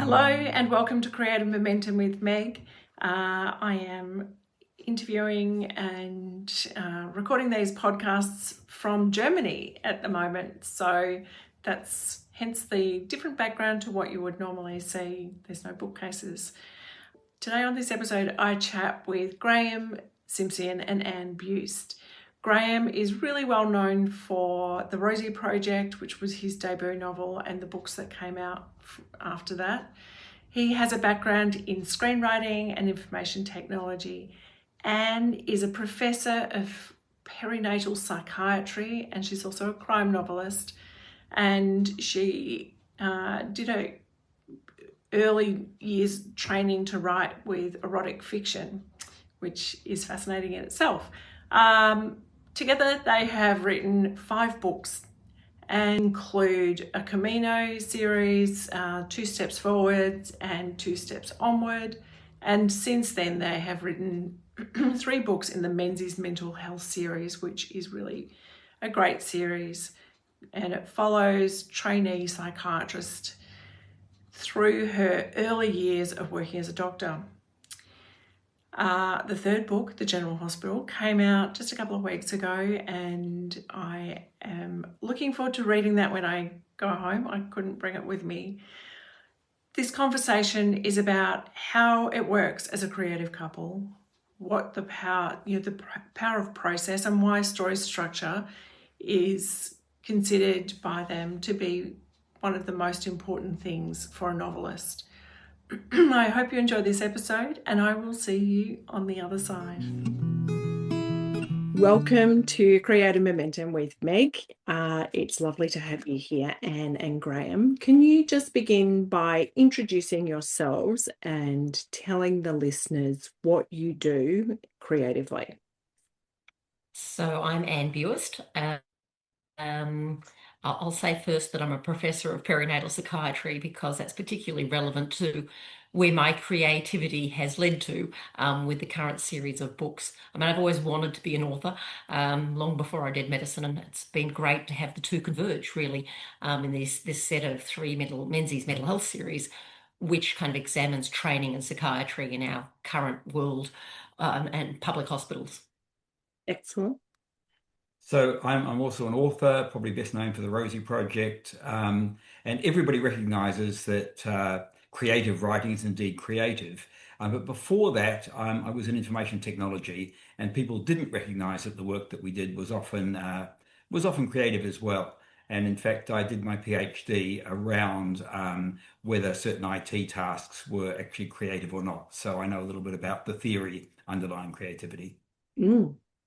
Hello and welcome to Creative Momentum with Meg. I am interviewing and recording these podcasts from Germany at the moment. So that's hence the different background to what you would normally see. There's no bookcases. Today on this episode, I chat with Graeme Simsion and Anne Buist. Graeme is really well known for The Rosie Project, which was his debut novel, and the books that came out after that. He has a background in screenwriting and information technology. Anne is a professor of perinatal psychiatry, and she's also a crime novelist. And she did a early years training to write with erotic fiction, which is fascinating in itself. Together, they have written 5 books and include a Camino series, 2 Steps Forward and 2 Steps Onward. And since then, they have written 3 books in the Menzies Mental Health series, which is really a great series. And it follows trainee psychiatrist through her early years of working as a doctor. The 3rd book, The General Hospital, came out just a couple of weeks ago, and I am looking forward to reading that when I go home. I couldn't bring it with me. This conversation is about how it works as a creative couple, what the power of process, and why story structure is considered by them to be one of the most important things for a novelist. I hope you enjoyed this episode, and I will see you on the other side. Welcome to Creative Momentum with Meg. It's lovely to have you here, Anne and Graeme. Can you just begin by introducing yourselves and telling the listeners what you do creatively? So I'm Anne Buist. I'll say first that I'm a professor of perinatal psychiatry because that's particularly relevant to where my creativity has led to with the current series of books. I mean, I've always wanted to be an author long before I did medicine, and it's been great to have the two converge really in this set of 3 Menzies Mental Health series, which kind of examines training and psychiatry in our current world and public hospitals. Excellent. So I'm also an author, probably best known for the Rosie Project, and everybody recognises that creative writing is indeed creative. But before that, I was in information technology, and people didn't recognise that the work that we did was often creative as well. And in fact, I did my PhD around whether certain IT tasks were actually creative or not. So I know a little bit about the theory underlying creativity.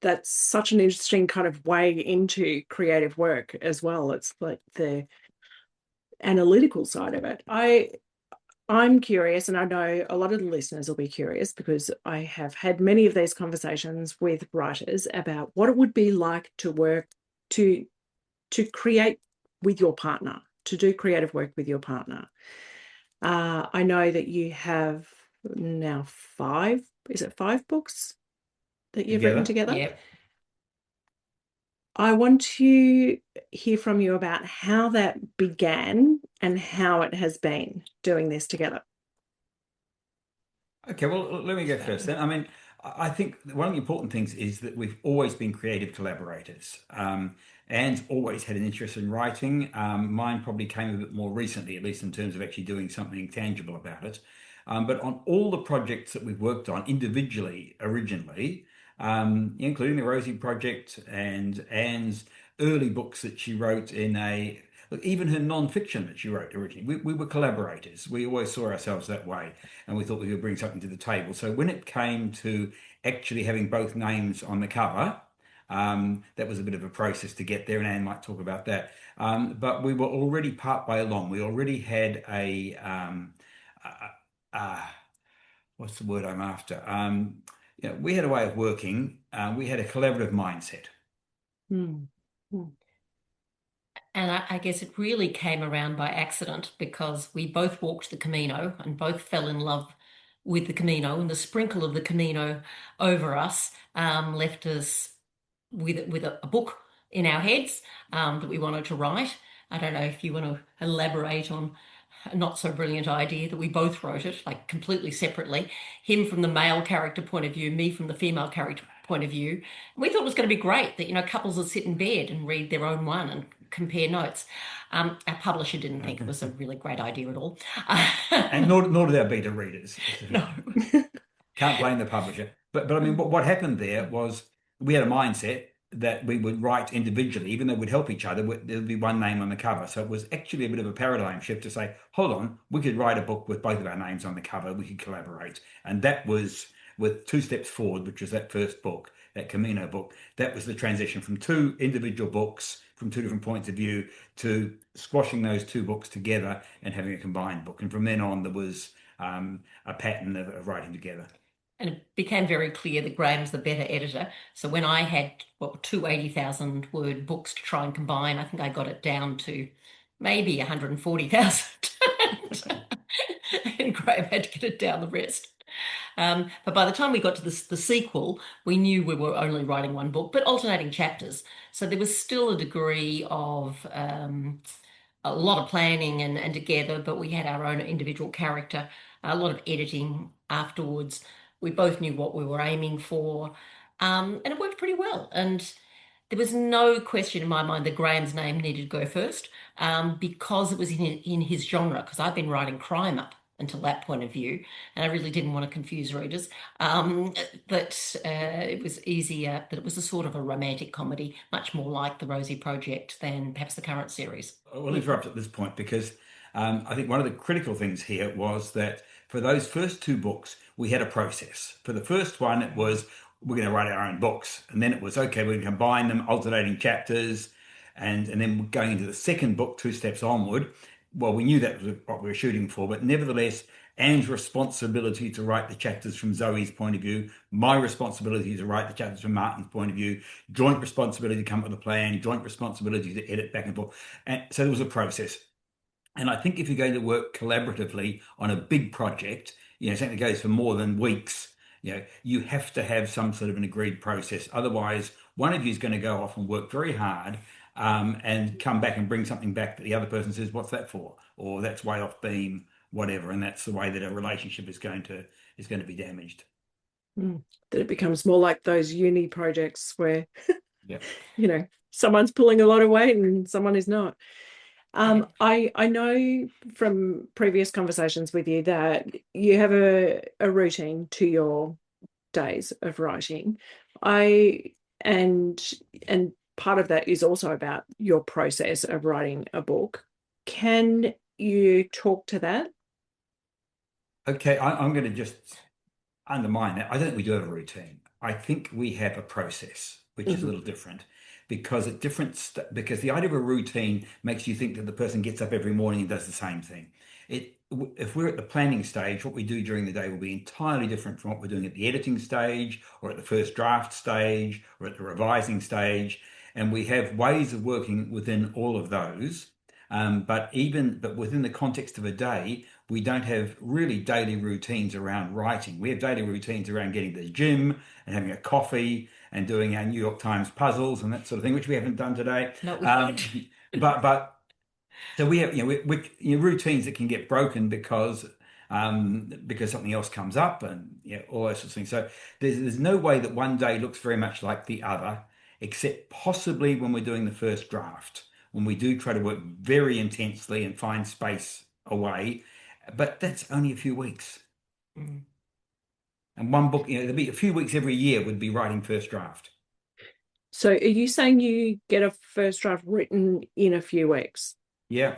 That's such an interesting kind of way into creative work as well. It's like the analytical side of it. I'm curious, and I know a lot of the listeners will be curious because I have had many of these conversations with writers about what it would be like to work to create with your partner, to do creative work with your partner. I know that you have now 5 books that you've written together? Yep. I want to hear from you about how that began and how it has been doing this together. Okay, well, let me go first then. I mean, I think one of the important things is that we've always been creative collaborators. Anne's always had an interest in writing. Mine probably came a bit more recently, at least in terms of actually doing something tangible about it. But on all the projects that we've worked on individually, originally, including the Rosie Project and Anne's early books that she wrote look, even her non-fiction that she wrote originally, we were collaborators. We always saw ourselves that way, and we thought we could bring something to the table. So when it came to actually having both names on the cover, that was a bit of a process to get there, and Anne might talk about that. But we were already part way along. We already had what's the word I'm after? We had a way of working. We had a collaborative mindset. And I guess it really came around by accident because we both walked the Camino and both fell in love with the Camino, and the sprinkle of the Camino over us left us with a book in our heads that we wanted to write. I don't know if you want to elaborate on a not so brilliant idea that we both wrote it, like completely separately. Him from the male character point of view, me from the female character point of view. And we thought it was going to be great that, couples would sit in bed and read their own one and compare notes. Our publisher didn't think it was a really great idea at all. And nor did our beta readers. No. Can't blame the publisher. But I mean, what happened there was we had a mindset that we would write individually, even though we'd help each other, there'd be one name on the cover. So it was actually a bit of a paradigm shift to say, hold on, we could write a book with both of our names on the cover, we could collaborate. And that was with Two Steps Forward, which was that first book, that Camino book. That was the transition from two individual books from two different points of view to squashing those two books together and having a combined book. And from then on, there was a pattern of writing together. And it became very clear that Graeme's the better editor. So when I had, two 80,000 word books to try and combine, I think I got it down to maybe 140,000. And Graeme had to get it down the rest. But by the time we got to the sequel, we knew we were only writing one book, but alternating chapters. So there was still a degree of a lot of planning and together, but we had our own individual character, a lot of editing afterwards. We both knew what we were aiming for, and it worked pretty well. And there was no question in my mind that Graeme's name needed to go first, because it was in his genre, because I've been writing crime up until that point of view, and I really didn't want to confuse readers. That it was easier, that it was a sort of a romantic comedy, much more like The Rosie Project than perhaps the current series. We'll interrupt at this point because I think one of the critical things here was that for those first two books, we had a process. For the first one, it was, we're going to write our own books. And then it was, okay, we're going to combine them, alternating chapters. And then going into the second book, Two Steps Onward, well, we knew that was what we were shooting for, but nevertheless, Anne's responsibility to write the chapters from Zoe's point of view, my responsibility to write the chapters from Martin's point of view, joint responsibility to come up with a plan, joint responsibility to edit back and forth. And so there was a process. And I think if you're going to work collaboratively on a big project, something that goes for more than weeks, you have to have some sort of an agreed process. Otherwise, one of you is going to go off and work very hard and come back and bring something back that the other person says, what's that for? Or that's way off beam, whatever. And that's the way that a relationship is going to be damaged. That it becomes more like those uni projects where, yeah. Someone's pulling a lot of weight and someone is not. I know from previous conversations with you that you have a routine to your days of writing. And part of that is also about your process of writing a book. Can you talk to that? Okay, I'm going to just undermine that. I don't think we do have a routine. I think we have a process, which is a little different. Because the idea of a routine makes you think that the person gets up every morning and does the same thing. If we're at the planning stage, what we do during the day will be entirely different from what we're doing at the editing stage, or at the first draft stage, or at the revising stage. And we have ways of working within all of those. But within the context of a day, we don't have really daily routines around writing. We have daily routines around getting to the gym and having a coffee and doing our New York Times puzzles and that sort of thing, which we haven't done today. No, we haven't. But so we have routines that can get broken because something else comes up and all those sorts of things. So there's no way that one day looks very much like the other, except possibly when we're doing the first draft, when we do try to work very intensely and find space away. But that's only a few weeks. Mm. And one book, there'd be a few weeks every year would be writing first draft. So are you saying you get a first draft written in a few weeks? Yeah.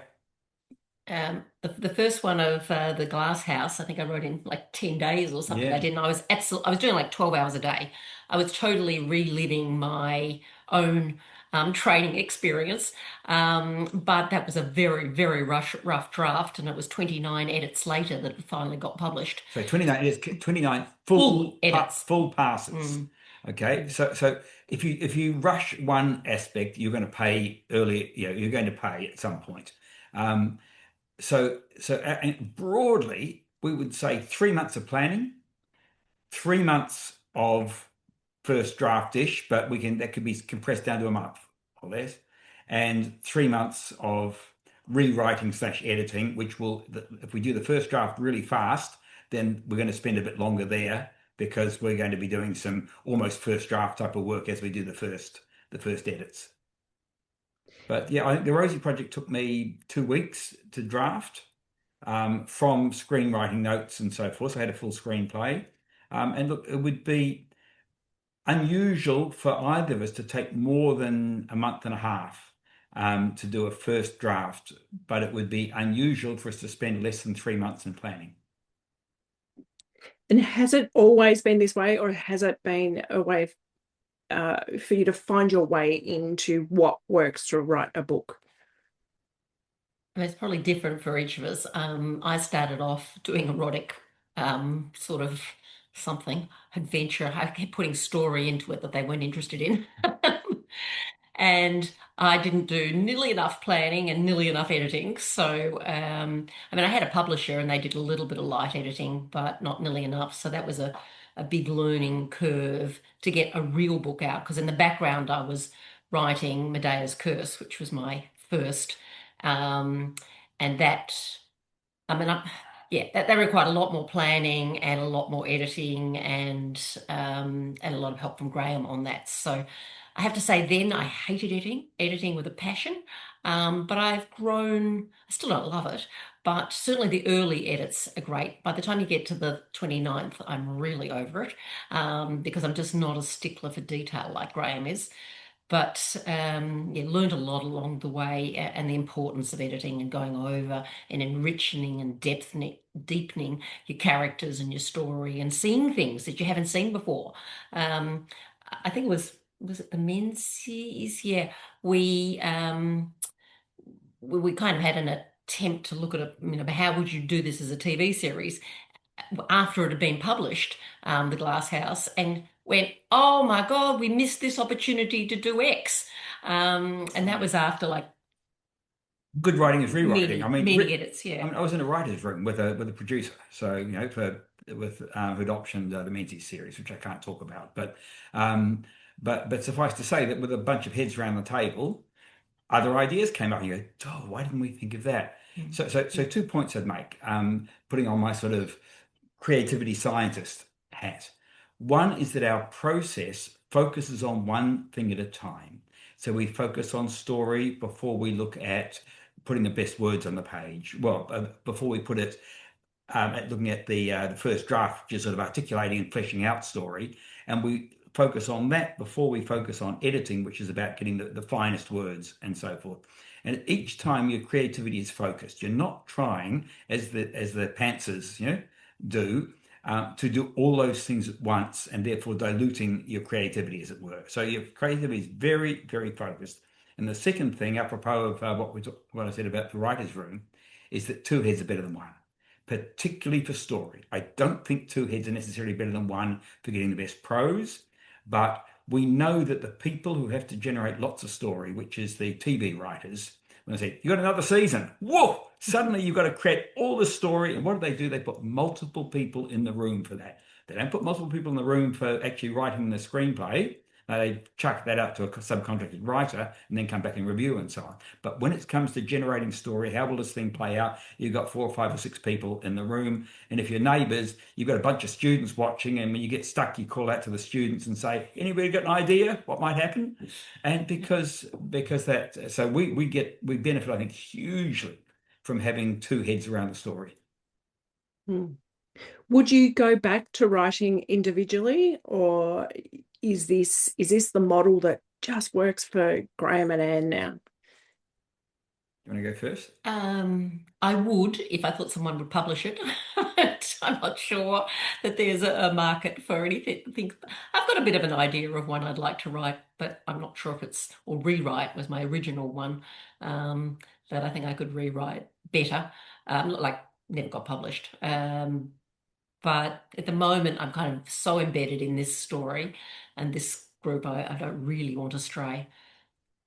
The first one of The Glass House, I think I wrote in like 10 days or something. Yeah. I was doing like 12 hours a day. I was totally reliving my own training experience. But that was a very, very rough draft, and it was 29 edits later that it finally got published. So 29 Full edits. Full passes. Mm. Okay. So if you rush one aspect, you're going to pay early, you're going to pay at some point. So broadly, we would say 3 months of planning, 3 months of first draft-ish, but that could be compressed down to a month or less, and 3 months of rewriting / editing, which will, if we do the first draft really fast, then we're going to spend a bit longer there because we're going to be doing some almost first draft type of work as we do the first edits. But yeah, the Rosie project took me 2 weeks to draft, from screenwriting notes and so forth. So I had a full screenplay. And look, it would be unusual for either of us to take more than a month and a half to do a first draft, but it would be unusual for us to spend less than 3 months in planning. And has it always been this way, or has it been a way for you to find your way into what works to write a book? It's probably different for each of us. I started off doing erotic sort of something, adventure. I kept putting story into it that they weren't interested in. And I didn't do nearly enough planning and nearly enough editing. So, I mean, I had a publisher and they did a little bit of light editing, but not nearly enough. So that was a big learning curve to get a real book out. Because in the background, I was writing Medea's Curse, which was my first. And that, I mean, yeah, that required a lot more planning and a lot more editing and a lot of help from Graeme on that. So I have to say then I hated editing with a passion, but I've grown, I still don't love it, but certainly the early edits are great. By the time you get to the 29th, I'm really over it because I'm just not a stickler for detail like Graeme is. But yeah, learned a lot along the way and the importance of editing and going over and enriching and deepening your characters and your story and seeing things that you haven't seen before. I think it was it the Menzies? Yeah, we kind of had an attempt to look at it, how would you do this as a TV series after it had been published, The Glass House, and went, oh my God, we missed this opportunity to do X. And that was after like Good writing is rewriting. many edits, yeah. I was in a writer's room with a producer, so who'd optioned the Menzies series, which I can't talk about. But suffice to say that with a bunch of heads around the table, other ideas came up, and you go, oh, why didn't we think of that? So 2 points I'd make, putting on my sort of creativity scientist hat. One is that our process focuses on one thing at a time. So we focus on story before we look at putting the best words on the page. Well, before we put it at looking at the first draft, just sort of articulating and fleshing out story, and we focus on that before we focus on editing, which is about getting the finest words and so forth. And each time your creativity is focused, you're not trying as the pantsers, do to do all those things at once, and therefore diluting your creativity, as it were. So your creativity is very, very focused. And the second thing, apropos of what I said about the writer's room, is that 2 heads are better than 1, particularly for story. I don't think 2 heads are necessarily better than 1 for getting the best prose, but we know that the people who have to generate lots of story, which is the TV writers, when they say, you got another season, whoa, suddenly you've got to create all the story. And what do? They put multiple people in the room for that. They don't put multiple people in the room for actually writing the screenplay. They chuck that out to a subcontracted writer and then come back and review and so on. But when it comes to generating story, how will this thing play out? You've got 4 or 5 or 6 people in the room. And if you're neighbours, you've got a bunch of students watching. And when you get stuck, you call out to the students and say, anybody got an idea what might happen? And because that, so we benefit, I think, hugely from having 2 heads around the story. Would you go back to writing individually, or is this the model that just works for Graeme and Anne now? You want to go first? I would if I thought someone would publish it. I'm not sure that there's a market for anything. I've got a bit of an idea of one I'd like to write, but I'm not sure if or rewrite was my original one, that I think I could rewrite better. Like never got published. But at the moment, I'm kind of so embedded in this story and this group, I don't really want to stray.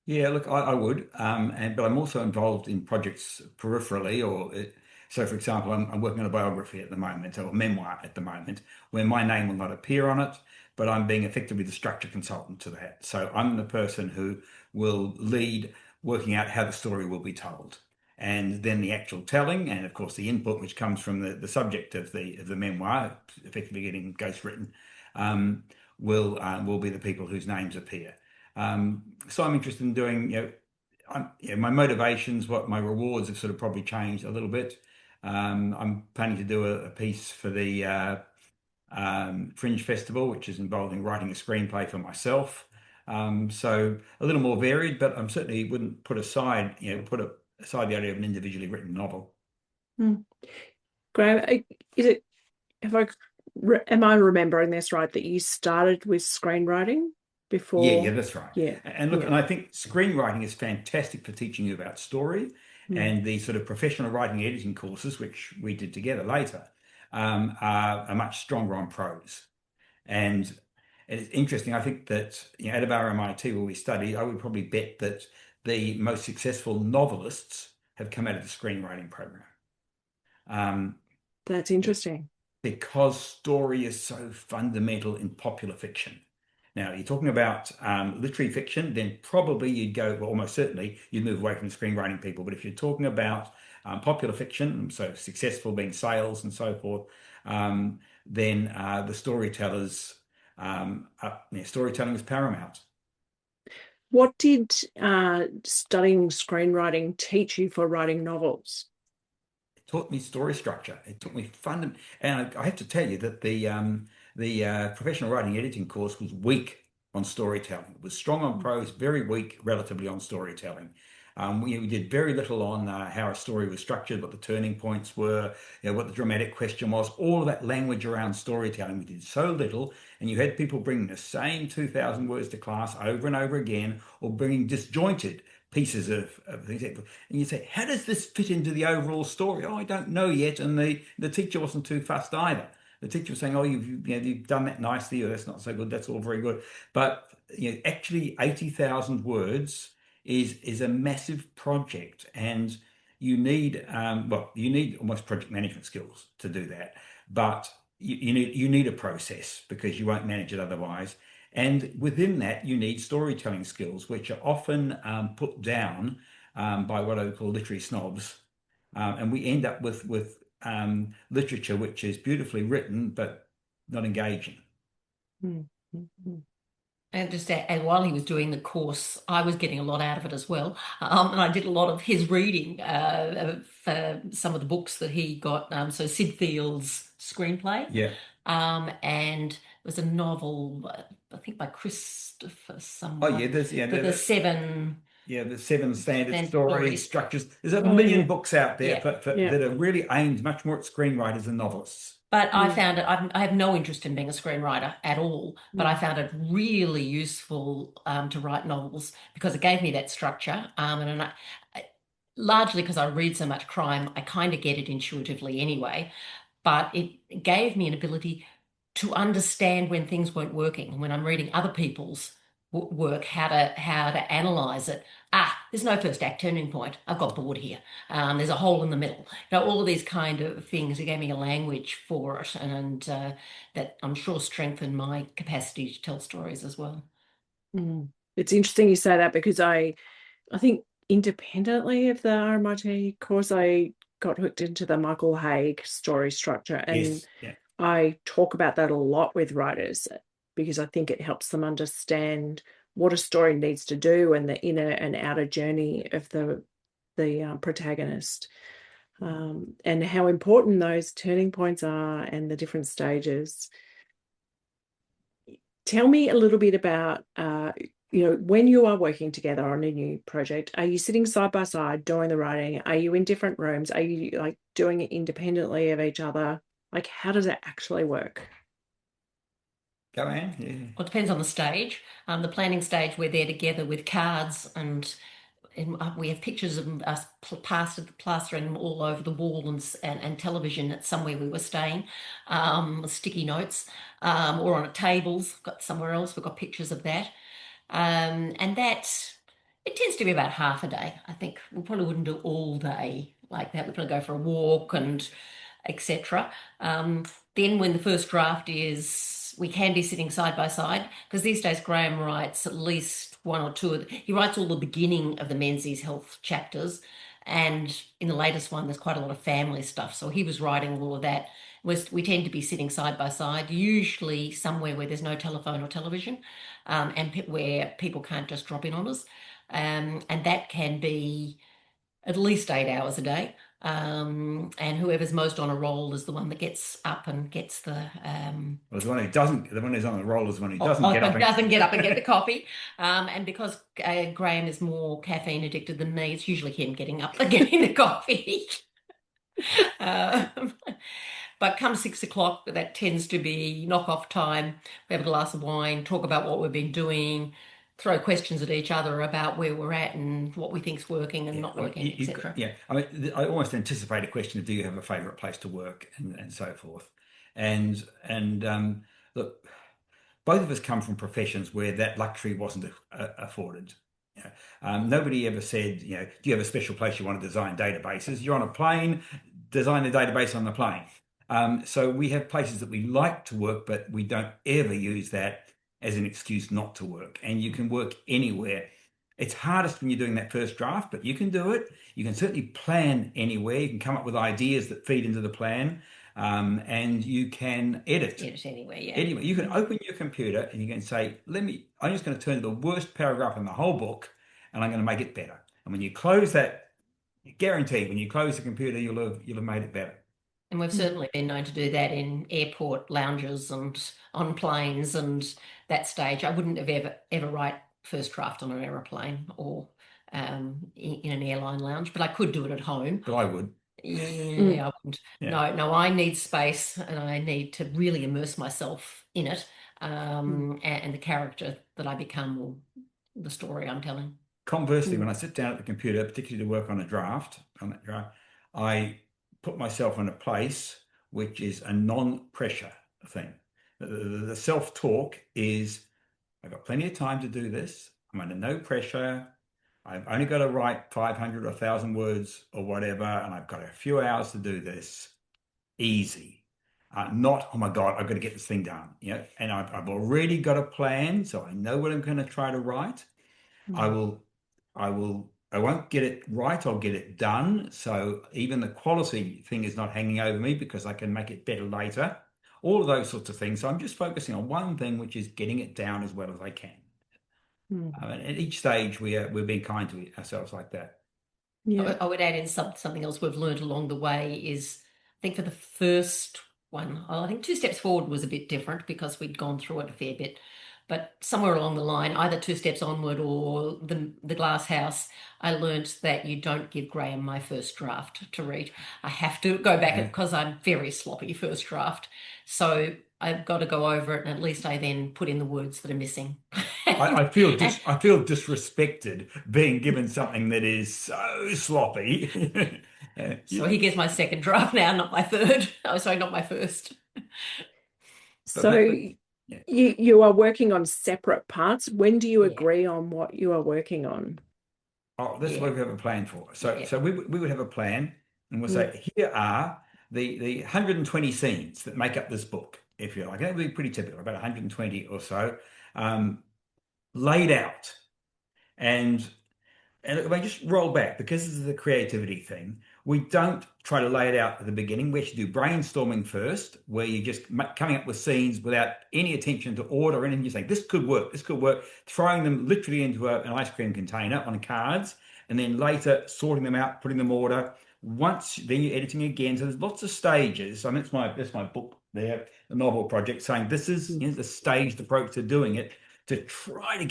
Yeah, look, I would, but I'm also involved in projects peripherally, so for example, I'm working on a biography at the moment, or a memoir at the moment, where my name will not appear on it, but I'm being effectively the structure consultant to that. So I'm the person who will lead working out how the story will be told. and then the actual telling, and of course the input, which comes from the subject of the memoir, effectively getting ghostwritten, will be the people whose names appear. So I'm interested in doing, my motivations, what my rewards have sort of probably changed a little bit. I'm planning to do a piece for the Fringe Festival, which is involving writing a screenplay for myself. So a little more varied, but I'm certainly wouldn't put aside, aside the idea of an individually written novel. Graeme, is it, am I remembering this right, that you started with screenwriting before? Yeah, that's right. Yeah. And look, and I think screenwriting is fantastic for teaching you about story, and the sort of professional writing editing courses, which we did together later, are much stronger on prose. And it's interesting. I think that out of our MIT where we study, I would probably bet that the most successful novelists have come out of the screenwriting program. That's interesting. Because story is so fundamental in popular fiction. Now, you're talking about literary fiction, then probably you'd go, well, almost certainly you'd move away from the screenwriting people. But if you're talking about popular fiction, so successful being sales and so forth, then the storytellers, storytelling is paramount. What did studying screenwriting teach you for writing novels? It taught me story structure. It taught me fundamental, and I have to tell you that the professional writing editing course was weak on storytelling. It was strong on prose, very weak relatively on storytelling. We did very little on how a story was structured, what the turning points were, what the dramatic question was, all of that language around storytelling. We did so little, and you had people bringing the same 2,000 words to class over and over again, or bringing disjointed pieces of things. And you say, how does this fit into the overall story? Oh, I don't know yet. And the teacher wasn't too fussed either. The teacher was saying, oh, you've done that nicely, or that's not so good. That's all very good. But actually 80,000 words is a massive project, and you need almost project management skills to do that. But you need a process because you won't manage it otherwise. And within that, you need storytelling skills, which are often put down by what I would call literary snobs. And we end up with literature which is beautifully written, but not engaging. Mm-hmm. And while he was doing the course, I was getting a lot out of it as well. And I did a lot of his reading of some of the books that he got. So Sid Field's screenplay. Yeah. And it was a novel, I think by Christopher someone. Oh, yeah, there's the seven. Yeah, the seven standard Standard story stories. structures. There's a million books out there Yeah. that are really aimed much more at screenwriters than novelists. But I found it, I have no interest in being a screenwriter at all, but I found it really useful to write novels because it gave me that structure. Largely because I read so much crime, I kind of get it intuitively anyway, but it gave me an ability to understand when things weren't working. When I'm reading other people's work, how to analyze it. There's no first act turning point. I've got bored here. There's a hole in the middle. All of these kind of things. It gave me a language for it, and that I'm sure strengthened my capacity to tell stories as well. It's interesting you say that because I think independently of the RMIT course, I got hooked into the Michael Haig story structure, and Yes. Yeah. I talk about that a lot with writers because I think it helps them understand what a story needs to do and the inner and outer journey of the protagonist, and how important those turning points are and the different stages. Tell me a little bit about when you are working together on a new project. Are you sitting side by side doing the writing? Are you in different rooms? Are you doing it independently of each other? How does it actually work? Go on. Yeah. Well, it depends on the stage. The planning stage, we're there together with cards, and we have pictures of us plastering them all over the wall and television at somewhere we were staying, sticky notes, or on tables. Got somewhere else, we've got pictures of that. And that, it tends to be about half a day. I think we probably wouldn't do all day like that. We'd probably go for a walk and etc. Then when the first draft is, we can be sitting side by side because these days Graeme writes at least one or two he writes all the beginning of the Menzies Health chapters, And in the latest one, there's quite a lot of family stuff. So he was writing all of that. We tend to be sitting side by side, usually somewhere where there's no telephone or television, and where people can't just drop in on us. And that can be at least 8 hours a day. And whoever's most on a roll is the one that gets up and gets the Well, the one who doesn't, the one who's on the roll is the one who doesn't get up. doesn't get up and get the coffee. And because Graeme is more caffeine addicted than me, it's usually him getting up and getting the coffee. um, but come 6 o'clock, that tends to be knock off time. We have a glass of wine, talk about what we've been doing, throw questions at each other about where we're at and what we think's working and not working, etc. Yeah, I mean, I almost anticipate a question of do you have a favourite place to work and so forth. And look, both of us come from professions where that luxury wasn't afforded. You know, nobody ever said, you know, do you have a special place you want to design databases? You're on a plane, design a database on the plane. So we have places that we like to work, but we don't ever use that as an excuse not to work. And you can work anywhere. It's hardest when you're doing that first draft, but you can do it. You can certainly plan anywhere. You can come up with ideas that feed into the plan, and you can edit. Edit anywhere, yeah. Anyway, you can open your computer and you can say, I'm just going to turn to the worst paragraph in the whole book and I'm going to make it better. And when you close that, guaranteed, when you close the computer, you'll have made it better. And we've certainly been known to do that in airport lounges and on planes and that stage. I wouldn't have ever write first draft on an aeroplane or in an airline lounge, but I could do it at home. But I would. Yeah, I wouldn't. Yeah. No, I need space and I need to really immerse myself in it, and the character that I become or the story I'm telling. Conversely, when I sit down at the computer, particularly to work on that draft, I put myself in a place which is a non-pressure thing. The self-talk is, I've got plenty of time to do this. I'm under no pressure. I've only got to write 500 or 1,000 words or whatever, and I've got a few hours to do this. Easy. Not, oh my God, I've got to get this thing done. You know, and I've already got a plan, so I know what I'm going to try to write. I won't get it right, I'll get it done. So even the quality thing is not hanging over me because I can make it better later. All of those sorts of things. So I'm just focusing on one thing, which is getting it down as well as I can. At each stage, we're being kind to ourselves like that. Yeah. I would add in something else we've learned along the way is, I think for the first one, I think 2 steps forward was a bit different because we'd gone through it a fair bit. But somewhere along the line, either 2 steps onward or the glass house, I learnt that you don't give Graeme my first draft to read. I have to go back because I'm very sloppy first draft. So I've got to go over it, and at least I then put in the words that are missing. I feel disrespected being given something that is so sloppy. So he gets my second draft now, not my third. Oh, sorry, not my first. So you are working on separate parts. When do you agree on what you are working on? Oh, that's what we have a plan for. So we would have a plan, and we'll say, here are the 120 scenes that make up this book, if you like. That would be pretty typical, about 120 or so, laid out. And if I just roll back, because this is the creativity thing, we don't try to lay it out at the beginning. We actually do brainstorming first, where you're just coming up with scenes without any attention to order or anything. You're saying, this could work, throwing them literally into an ice cream container on cards, and then later sorting them out, putting them in order. Then you're editing again. So there's lots of stages. I mean, that's my book there, the novel project, saying this is the staged approach to doing it, to try to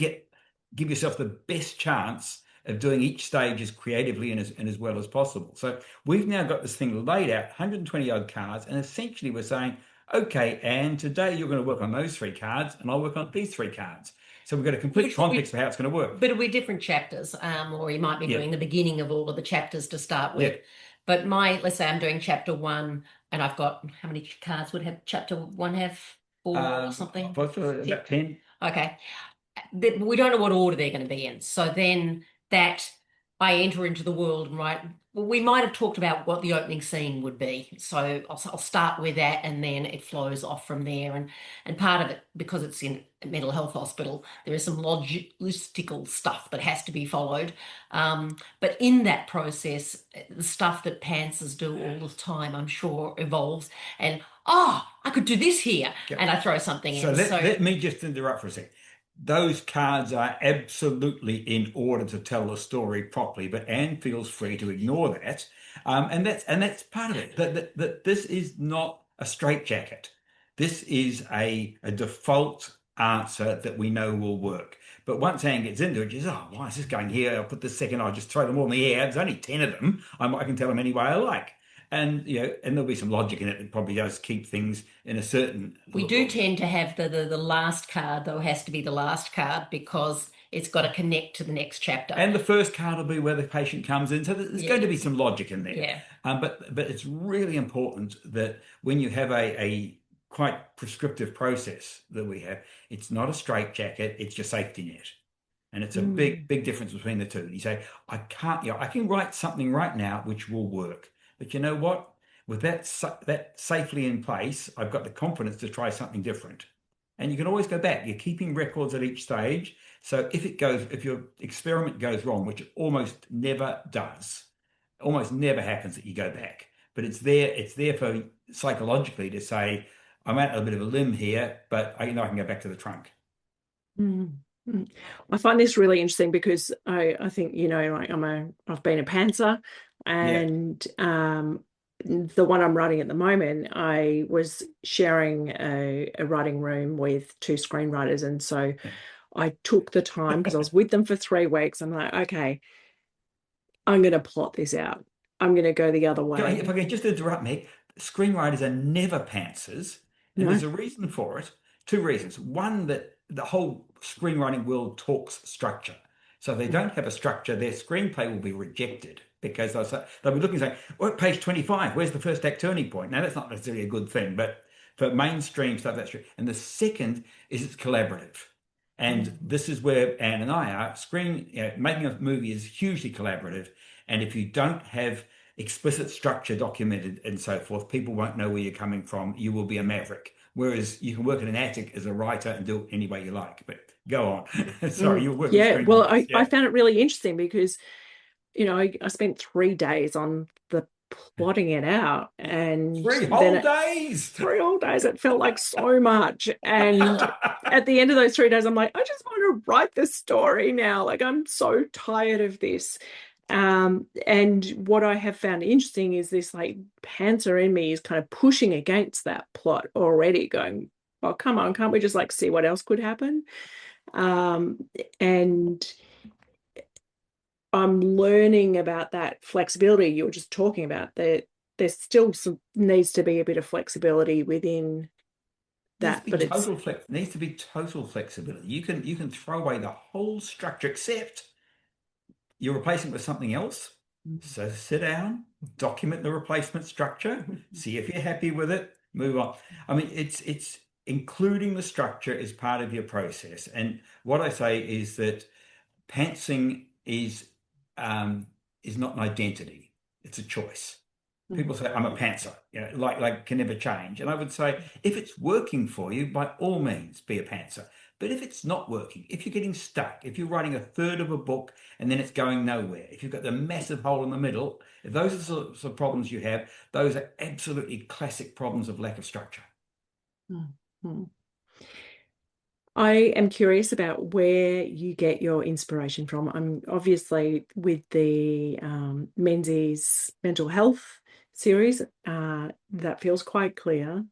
give yourself the best chance of doing each stage as creatively and as well as possible. So we've now got this thing laid out, 120 odd cards, and essentially we're saying, okay, and today you're going to work on those 3 cards, and I'll work on these 3 cards. So we've got a complete context for how it's going to work. But it'll be different chapters, or you might be doing the beginning of all of the chapters to start with. But let's say I'm doing chapter 1, and I've got, how many cards would have chapter 1 have? 4 or something? About 10. Okay. We don't know what order they're going to be in. So then that I enter into the world and write well, we might have talked about what the opening scene would be. So I'll start with that, and then it flows off from there. And part of it, because it's in a mental health hospital, there is some logistical stuff that has to be followed. But in that process, the stuff that pantsers do all the time, I'm sure, evolves. And I could do this here, and I throw something So in. let me just interrupt for a second. Those cards are absolutely in order to tell the story properly, but Anne feels free to ignore that, and that's part of it. That this is not a straitjacket. This is a default answer that we know will work. But once Anne gets into it, she says, "Oh, why is this going here? I'll put this second. I'll just throw them all in the air. There's only 10 of them. I can tell them any way I like." And and there'll be some logic in it that probably does keep things in a certain. We do tend to have the last card, though, has to be the last card because it's got to connect to the next chapter. And the first card will be where the patient comes in. So there's going to be some logic in there. Yeah. But it's really important that when you have a quite prescriptive process that we have, it's not a straitjacket, it's your safety net. And it's a big difference between the two. You say, I can write something right now which will work. But you know what? With that safely in place, I've got the confidence to try something different. And you can always go back. You're keeping records at each stage. So if your experiment goes wrong, which it almost never does, almost never happens that you go back. But it's there for psychologically to say, I'm at a bit of a limb here, but I can go back to the trunk. Mm-hmm. I find this really interesting because I think, like I've been a pantser, and the one I'm writing at the moment, I was sharing a writing room with two screenwriters. And so I took the time, because I was with them for 3 weeks. I'm like, okay, I'm going to plot this out. I'm going to go the other way. If I can just interrupt me, screenwriters are never pantsers. And there's a reason for it. 2 reasons. One, that the whole screenwriting world talks structure. So if they don't have a structure, their screenplay will be rejected because they'll be looking and saying, well, page 25, where's the first act turning point? Now, that's not necessarily a good thing, but for mainstream stuff, that's true. And the second is it's collaborative. And this is where Anne and I are. Making a movie is hugely collaborative. And if you don't have explicit structure documented and so forth, people won't know where you're coming from. You will be a maverick. Whereas you can work in an attic as a writer and do it any way you like. But go on. Sorry, you're working. Yeah, well, I found it really interesting because, I spent 3 days on the plotting it out, and 3 whole days. 3 whole days. It felt like so much. And at the end of those 3 days, I'm like, I just want to write the story now. Like, I'm so tired of this. And what I have found interesting is this, like, pantser in me is kind of pushing against that plot already, going, oh, come on, can't we just like see what else could happen? And I'm learning about that flexibility you were just talking about. That there's still needs to be a bit of flexibility within that, but it needs to be total flexibility. You can throw away the whole structure except you're replacing it with something else. So sit down, document the replacement structure, see if you're happy with it, move on. I mean, it's including the structure is part of your process. And what I say is that pantsing is not an identity; it's a choice. People say, I'm a pantser, like can never change. And I would say, if it's working for you, by all means, be a pantser. But if it's not working, if you're getting stuck, if you're writing a third of a book and then it's going nowhere, if you've got the massive hole in the middle, if those are the sorts of problems you have, those are absolutely classic problems of lack of structure. Mm-hmm. I am curious about where you get your inspiration from. I'm obviously with the Menzies Mental Health series. That feels quite clear.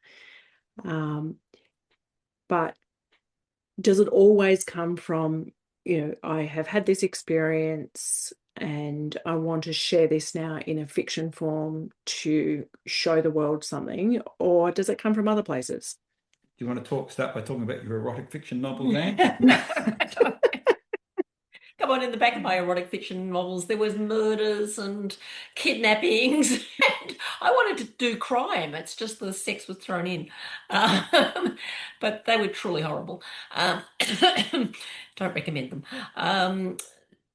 But does it always come from, I have had this experience and I want to share this now in a fiction form to show the world something, or does it come from other places? Do you want to start by talking about your erotic fiction novels, Anne? Come on, in the back of my erotic fiction novels, there was murders and kidnappings. And I wanted to do crime. It's just the sex was thrown in. But they were truly horrible. Don't recommend them.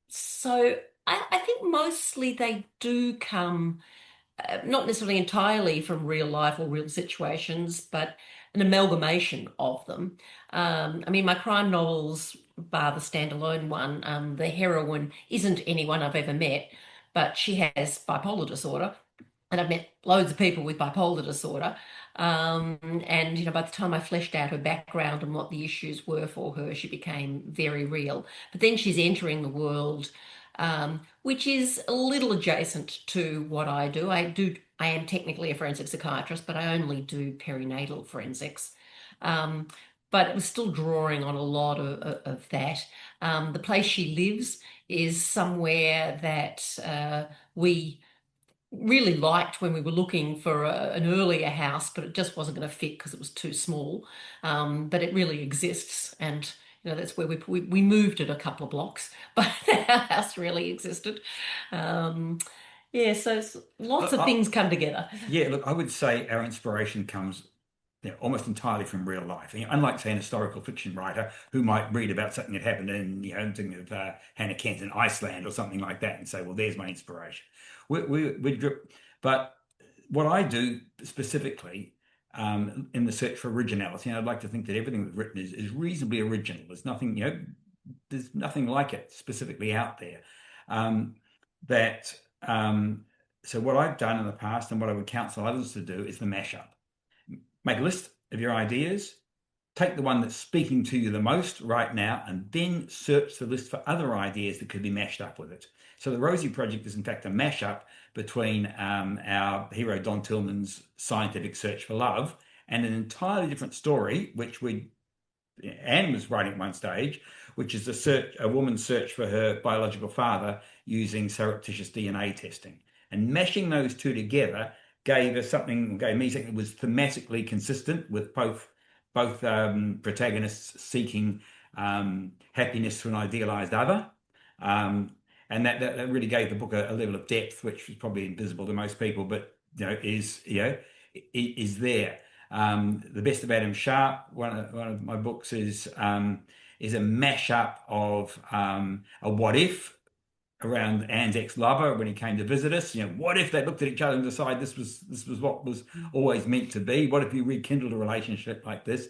So I think mostly they do come, not necessarily entirely from real life or real situations, but an amalgamation of them. I mean, my crime novels, bar the standalone one, the heroine isn't anyone I've ever met, but she has bipolar disorder. And I've met loads of people with bipolar disorder. And, by the time I fleshed out her background and what the issues were for her, she became very real. But then she's entering the world, which is a little adjacent to what I do. I am technically a forensic psychiatrist, but I only do perinatal forensics. Um, but it was still drawing on a lot of that. The place she lives is somewhere that we really liked when we were looking for an earlier house, but it just wasn't going to fit because it was too small. But it really exists, and that's where we moved it a couple of blocks, but our house really existed. Yeah, so lots of things come together. Yeah, look, I would say our inspiration comes almost entirely from real life. Unlike, say, an historical fiction writer who might read about something that happened in, thinking of Hannah Kent in Iceland or something like that and say, well, there's my inspiration. We drip. But what I do specifically in the search for originality, I'd like to think that everything that's written is reasonably original. There's nothing like it specifically out there. So what I've done in the past and what I would counsel others to do is the mashup. Make a list of your ideas, take the one that's speaking to you the most right now, and then search the list for other ideas that could be mashed up with it. So the Rosie Project is in fact a mashup between our hero Don Tillman's scientific search for love and an entirely different story, which Anne was writing at one stage, which is a woman's search for her biological father using surreptitious DNA testing. And mashing those two together gave me something that was thematically consistent with both protagonists seeking happiness to an idealized other. And that really gave the book a level of depth, which was probably invisible to most people, but is there. The Best of Adam Sharp, one of my books, is a mashup of a what if around Anne's ex-lover when he came to visit us. What if they looked at each other and decided this was what was always meant to be? What if you rekindled a relationship like this?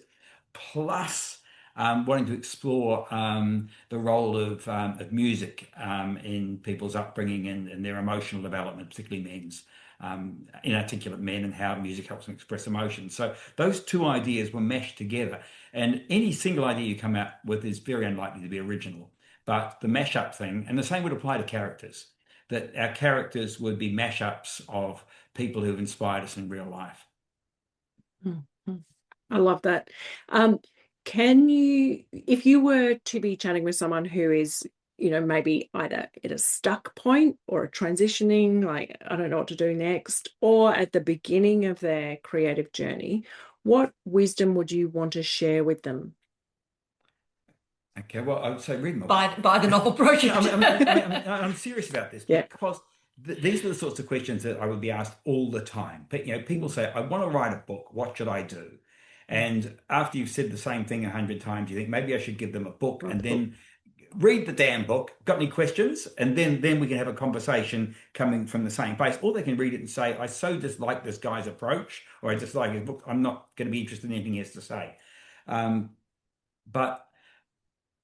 Plus, wanting to explore the role of music in people's upbringing and their emotional development, particularly men's. Inarticulate men and how music helps them express emotion. So those two ideas were meshed together, and any single idea you come out with is very unlikely to be original. But the mashup thing, and the same would apply to characters, that our characters would be mashups of people who've inspired us in real life. I love that. If you were to be chatting with someone who is maybe either at a stuck point or transitioning, like, I don't know what to do next, or at the beginning of their creative journey, what wisdom would you want to share with them? Okay, well, I would say read more. Buy the novel project. I'm serious about this because these are the sorts of questions that I would be asked all the time. But, people say, I want to write a book. What should I do? And after you've said the same thing 100 times, you think maybe I should give them a book and then read the damn book. Got any questions? And then we can have a conversation coming from the same place. Or they can read it and say, I so dislike this guy's approach, or I dislike his book. I'm not going to be interested in anything he has to say.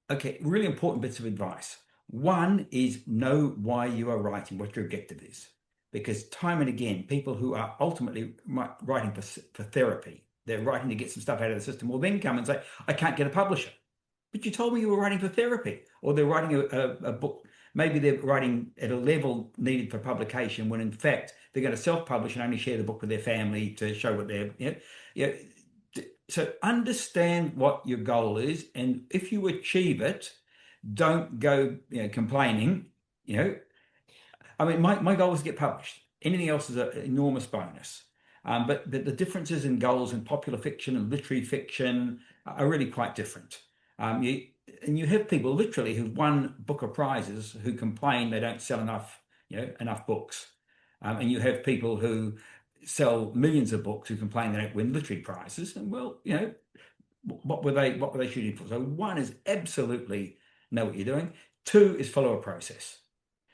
Okay, really important bits of advice. One is know why you are writing, what your objective is. Because time and again, people who are ultimately writing for therapy, they're writing to get some stuff out of the system, will then come and say, I can't get a publisher. But you told me you were writing for therapy. Or they're writing a book. Maybe they're writing at a level needed for publication when in fact they're going to self-publish and only share the book with their family to show what they're... So understand what your goal is, and if you achieve it, don't go complaining. I mean, my goal is to get published. Anything else is an enormous bonus. But the differences in goals in popular fiction and literary fiction are really quite different. You have people literally who've won Booker prizes who complain they don't sell enough books, and you have people who sell millions of books who complain they don't win literary prizes. And what were they shooting for? So one is absolutely know what you're doing. Two is follow a process.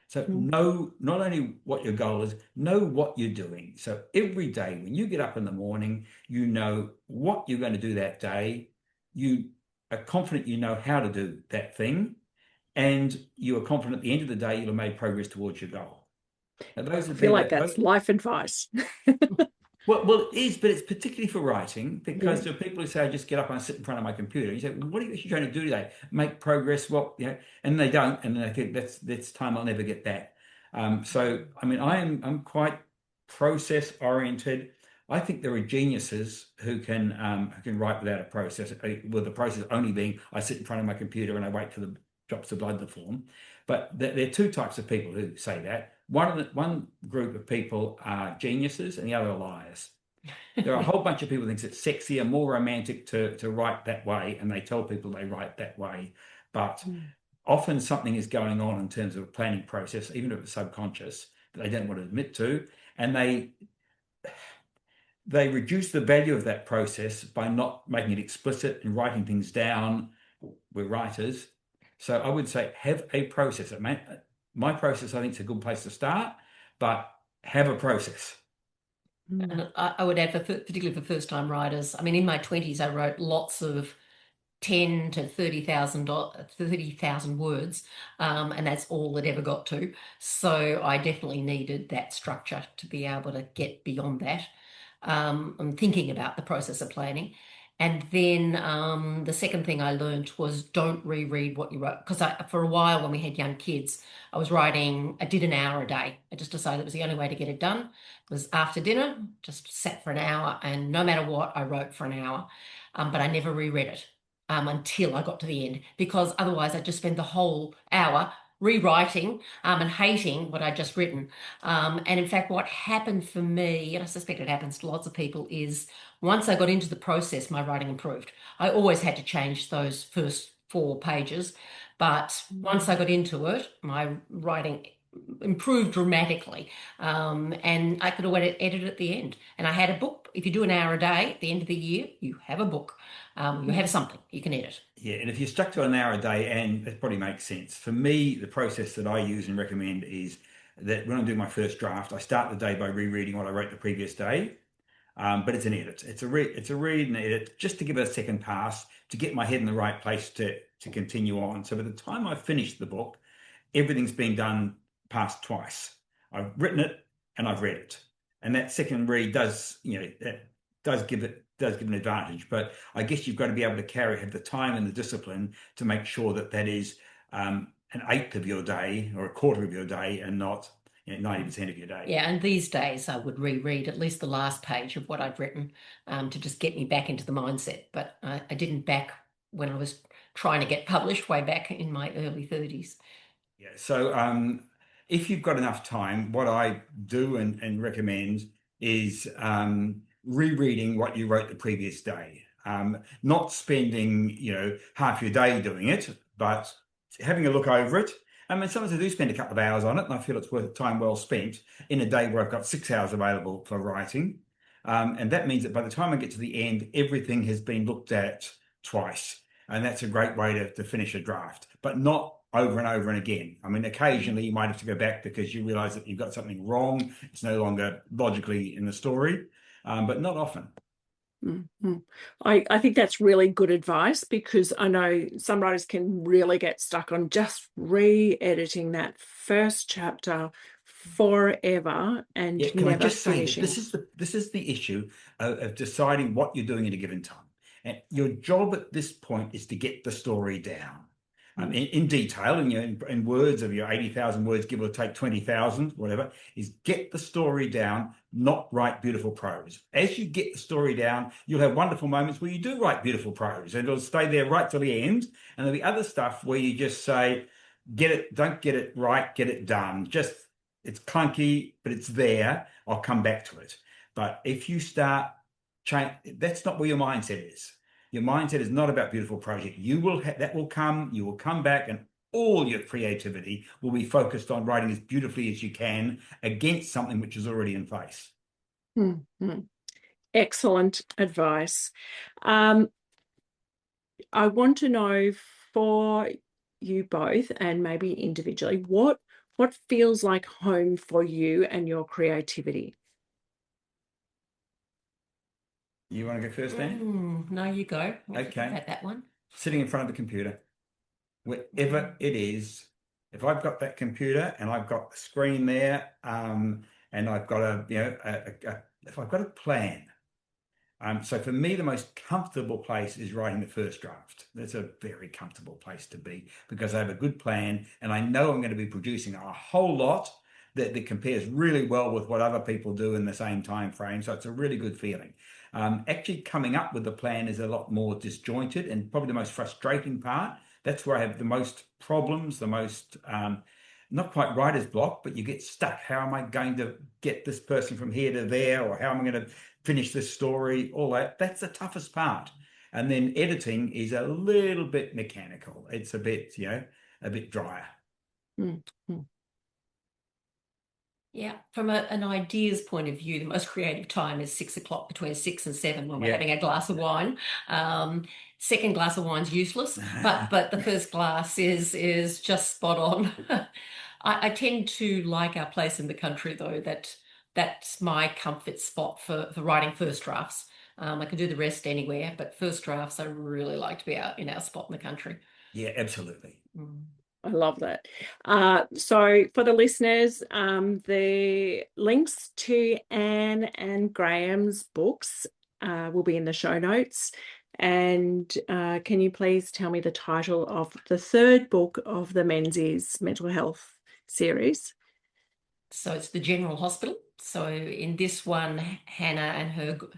So know not only what your goal is, know what you're doing. So every day when you get up in the morning, you know what you're going to do that day. You are confident you know how to do that thing, and you are confident at the end of the day you'll have made progress towards your goal. Now, those I would feel be like that's life advice. well, it is, but it's particularly for writing because Yeah. there are people who say, I just get up and I sit in front of my computer. You say, well, what are you actually trying to do today? Make progress? What, and they don't, and then they think that's time I'll never get back. So, I mean, I'm quite process oriented. I think there are geniuses who can write without a process, with the process only being I sit in front of my computer and I wait for the drops of blood to form. But there are two types of people who say that. One group of people are geniuses and the other are liars. There are a whole bunch of people who think it's sexier, more romantic to write that way, and they tell people they write that way. But often something is going on in terms of a planning process, even if it's subconscious, that they don't want to admit to, and they reduce the value of that process by not making it explicit and writing things down. We're writers. So I would say have a process. My process, I think, is a good place to start, but have a process. And I would add, particularly for first-time writers, I mean, in my 20s, I wrote lots of 10 to 30,000 words, and that's all it ever got to. So I definitely needed that structure to be able to get beyond that. I'm thinking about the process of planning. And then the second thing I learned was don't reread what you wrote. Because for a while when we had young kids, I did an hour a day. I just decided it was the only way to get it done. It was after dinner, just sat for an hour, and no matter what, I wrote for an hour. But I never reread it until I got to the end, because otherwise I'd just spend the whole hour rewriting and hating what I'd just written. And in fact, what happened for me, and I suspect it happens to lots of people, is once I got into the process, my writing improved. I always had to change those first 4 pages, but once I got into it, my writing improved dramatically, and I could always edit at the end. And I had a book. If you do an hour a day at the end of the year, you have a book. You have something you can edit. Yeah, and if you're stuck to an hour a day, and that probably makes sense. For me, the process that I use and recommend is that when I'm doing my first draft, I start the day by rereading what I wrote the previous day. But it's an edit. It's a read and edit just to give it a second pass to get my head in the right place to continue on. So by the time I've finished the book, everything's been done past twice. I've written it and I've read it, and that second read does give an advantage. But I guess you've got to be able to have the time and the discipline to make sure that is an eighth of your day or a quarter of your day, and not 90% of your day. Yeah, and these days I would reread at least the last page of what I'd written to just get me back into the mindset. But I didn't back when I was trying to get published way back in my early 30s. Yeah. So if you've got enough time, what I do and recommend is rereading what you wrote the previous day. Not spending half your day doing it, but having a look over it. I mean, sometimes I do spend a couple of hours on it, and I feel it's worth time well spent in a day where I've got 6 hours available for writing. And that means that by the time I get to the end, everything has been looked at twice. And that's a great way to finish a draft, but not over and over and again. I mean, occasionally you might have to go back because you realize that you've got something wrong. It's no longer logically in the story, but not often. Mm-hmm. I think that's really good advice, because I know some writers can really get stuck on just re-editing that first chapter forever and Yeah, can I never just say finishing. that this is the issue of deciding what you're doing at a given time. And your job at this point is to get the story down. In detail, and in words of your 80,000 words, give or take 20,000, whatever, is get the story down, not write beautiful prose. As you get the story down, you'll have wonderful moments where you do write beautiful prose, and it'll stay there right till the end. And there'll be other stuff where you just say, don't get it right, get it done. Just, it's clunky, but it's there. I'll come back to it. But if you start change, that's not where your mindset is. Your mindset is not about beautiful project. You will come back, and all your creativity will be focused on writing as beautifully as you can against something which is already in place. Mm-hmm. Excellent advice. I want to know, for you both and maybe individually, what what feels like home for you and your creativity? You want to go first, Dan? No, you go. Okay. About that one. Sitting in front of the computer, wherever it is. If I've got that computer and I've got the screen there, and I've got if I've got a plan. So for me, the most comfortable place is writing the first draft. That's a very comfortable place to be because I have a good plan and I know I'm going to be producing a whole lot that compares really well with what other people do in the same time frame. So it's a really good feeling. Actually coming up with the plan is a lot more disjointed and probably the most frustrating part. That's where I have the most problems, the most, not quite writer's block, but you get stuck. How am I going to get this person from here to there? Or how am I going to finish this story? All that. That's the toughest part. And then editing is a little bit mechanical. It's a bit, a bit drier. Mm-hmm. Yeah, from an ideas point of view, the most creative time is 6 o'clock, between 6 and 7 when we're having a glass of wine. Second glass of wine's useless, but the first glass is just spot on. I tend to like our place in the country, though, that's my comfort spot for writing first drafts. I can do the rest anywhere, but first drafts, I really like to be out in our spot in the country. Yeah, absolutely. I love that. So for the listeners, the links to Anne and Graeme's books will be in the show notes. And can you please tell me the title of the third book of the Menzies Mental Health series? So it's the General Hospital. So in this one, Hannah and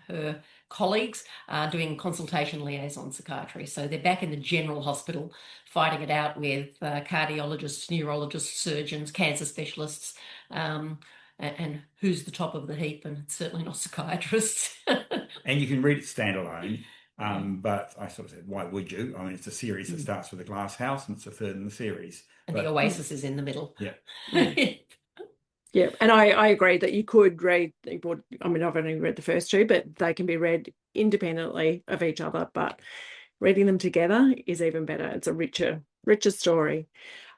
her colleagues are doing consultation liaison psychiatry. So they're back in the General Hospital fighting it out with cardiologists, neurologists, surgeons, cancer specialists, and who's the top of the heap, and it's certainly not psychiatrists. And you can read it standalone. But I sort of said, why would you? I mean, it's a series that starts with a glass house and it's the third in the series. And the oasis is in the middle. Yeah. Yeah, and I agree that you could read, I mean, I've only read the first two, but they can be read independently of each other, but reading them together is even better. It's a richer story.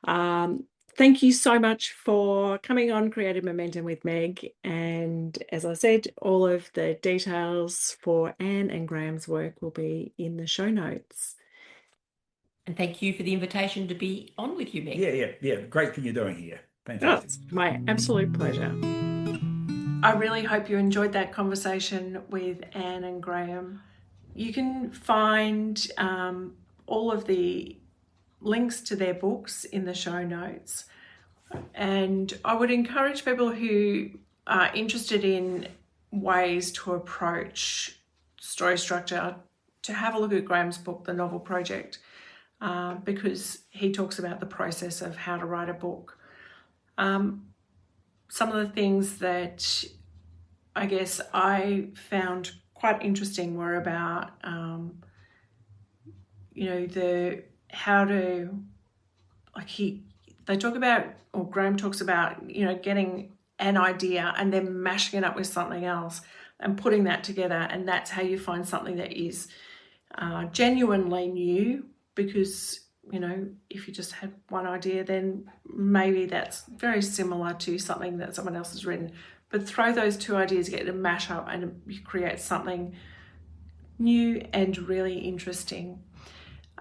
Thank you so much for coming on Creative Momentum with Meg. And as I said, all of the details for Anne and Graeme's work will be in the show notes. And thank you for the invitation to be on with you, Meg. Yeah. Great thing you're doing here. Fantastic. It's my absolute pleasure. I really hope you enjoyed that conversation with Anne and Graeme. You can find all of the links to their books in the show notes. And I would encourage people who are interested in ways to approach story structure to have a look at Graeme's book, The Novel Project, because he talks about the process of how to write a book. Some of the things that I guess I found quite interesting were about, they talk about, or Graeme talks about, getting an idea and then mashing it up with something else and putting that together. And that's how you find something that is genuinely new, because if you just had one idea, then maybe that's very similar to something that someone else has written. But throw those two ideas together to mash up and you create something new and really interesting.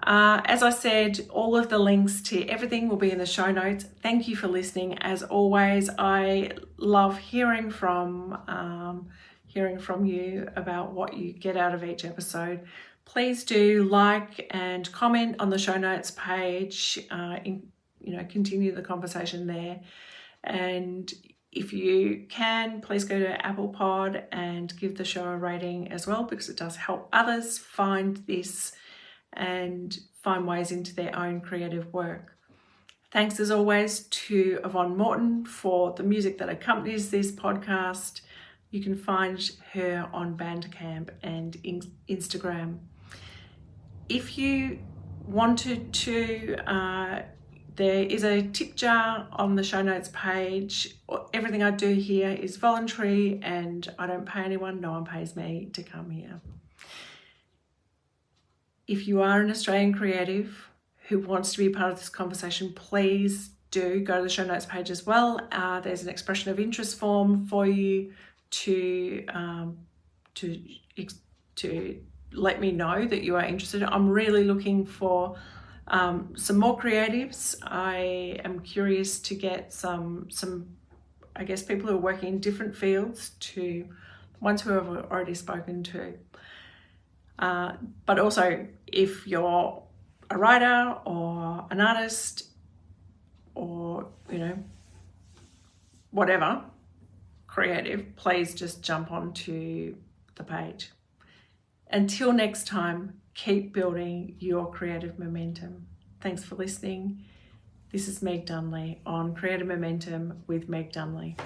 As I said, all of the links to everything will be in the show notes. Thank you for listening. As always, I love hearing from you about what you get out of each episode. Please do like and comment on the show notes page. Continue the conversation there. And if you can, please go to Apple Pod and give the show a rating as well, because it does help others find this and find ways into their own creative work. Thanks as always to Yvonne Morton for the music that accompanies this podcast. You can find her on Bandcamp and Instagram. If you wanted to, there is a tip jar on the show notes page. Everything I do here is voluntary and I don't pay anyone. No one pays me to come here. If you are an Australian creative who wants to be part of this conversation, please do go to the show notes page as well. There's an expression of interest form for you to let me know that you are interested. I'm really looking for some more creatives. I am curious to get some I guess people who are working in different fields, to ones who I've already spoken to. But also, if you're a writer or an artist or, whatever, creative, please just jump onto the page. Until next time, keep building your creative momentum. Thanks for listening. This is Meg Dunley on Creative Momentum with Meg Dunley.